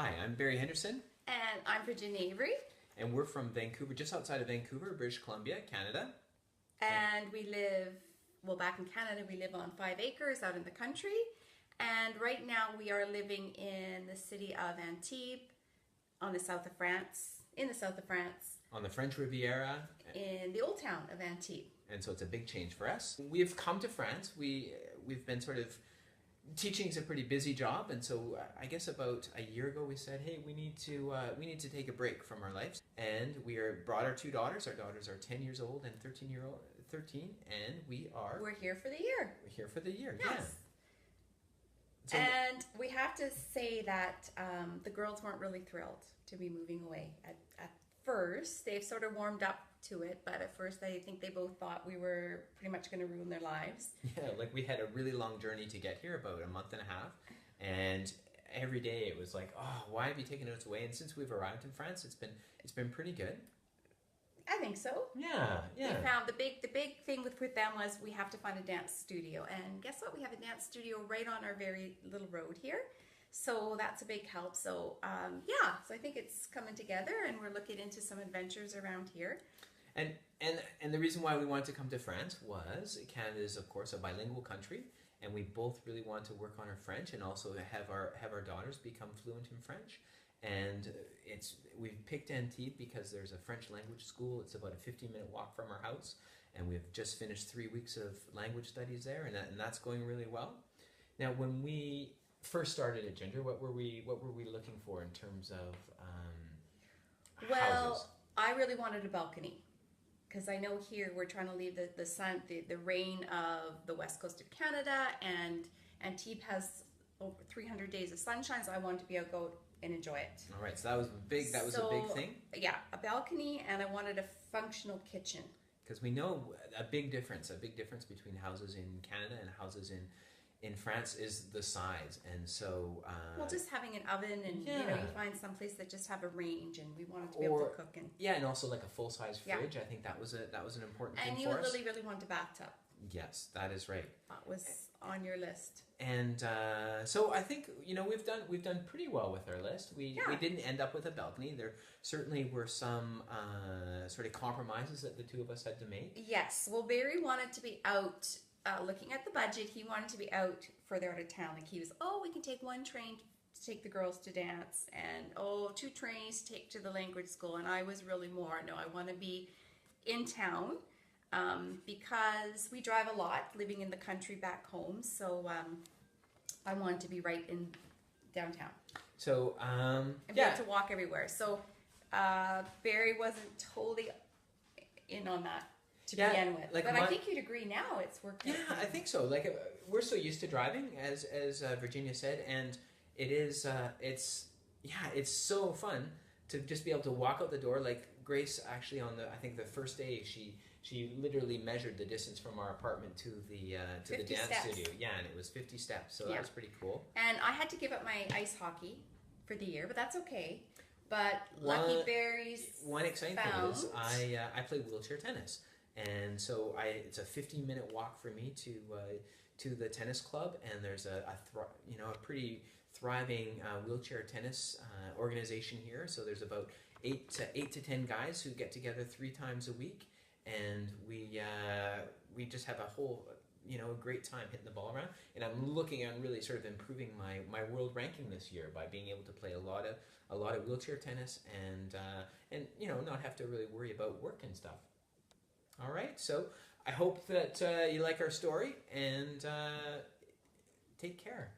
Hi, I'm Barry Henderson, And I'm Virginia Avery. and we're from Vancouver, just outside of Vancouver, British Columbia, Canada. And we live, well, back in Canada, we live on 5 acres out in the country. And right now we are living in the city of Antibes, on the south of France, in the south of France, On the French Riviera, in the old town of Antibes. and so it's a big change for us. We've come to France. We've been sort of teaching is a pretty busy job, and so I guess about a year ago we said, hey, we need to take a break from our lives, and brought our two daughters. Our daughters are 10 years old and 13, and We're here for the year. we're here for the year. Yes. Yeah. So, And we have to say that the girls weren't really thrilled to be moving away. At first, they've sort of warmed up to it, but at first I think they both thought we were pretty much going to ruin their lives. yeah, like we had a really long journey to get here, about a month and a half, and every day it was like, oh, why have you taken us away? And since we've arrived in France, it's been pretty good. I think so. Yeah. We found the big thing with them was we have to find a dance studio, and guess what? We have a dance studio right on our very little road here, so that's a big help. So so I think it's coming together, and we're looking into some adventures around here. And the reason why we wanted to come to France was Canada is of course a bilingual country, and we both really want to work on our French and also have our daughters become fluent in French. And we've picked Antibes because there's a French language school. It's about a 15-minute walk from our house, and we've just finished 3 weeks of language studies there, and that's going really well. Now, when we first started at Ginger, what were we looking for in terms of houses? I really wanted a balcony, because I know here we're trying to leave the sun, the rain of the west coast of Canada, and Antibes has over 300 days of sunshine, so I wanted to be able to go and enjoy it. All right, so that was big. That was a big thing. Yeah, a balcony, and I wanted a functional kitchen. Because we know a big difference between houses in Canada and houses in France is the size, and so Just having an oven, and Yeah. you find some place that just have a range, and we wanted to be able to cook and and also like a full size Yeah. fridge. I think that was an important thing and you for us. really wanted a bathtub. Yes, that is right. That was on your list. And so I think we've done pretty well with our list. We didn't end up with a balcony. There certainly were some sort of compromises that the two of us had to make. Yes. Well, Barry wanted to be out looking at the budget. He wanted to be out further out of town. Like he was, we can take one train to take the girls to dance, and 2 trains to take to the language school. And I was really more, no, I want to be in town. Because we drive a lot living in the country back home, so I wanted to be right in downtown. So and be able to walk everywhere. So Barry wasn't totally in on that to begin with, but I think you'd agree now it's working. Yeah, I think so. Like we're so used to driving, as Virginia said, and it's so fun to just be able to walk out the door. Like Grace actually I think the first day she literally measured the distance from our apartment to the dance studio. Yeah, and it was 50 steps, so that was pretty cool. And I had to give up my ice hockey for the year, but that's okay. But Lucky Berries. One exciting thing is I play wheelchair tennis, and so it's a 15-minute walk for me to the tennis club, and there's a pretty thriving wheelchair tennis organization here. So there's about 8 to 10 guys who get together 3 times a week. And we just have a whole, a great time hitting the ball around. And I'm looking on really sort of improving my world ranking this year by being able to play a lot of wheelchair tennis and not have to really worry about work and stuff. All right, so I hope that you like our story, and take care.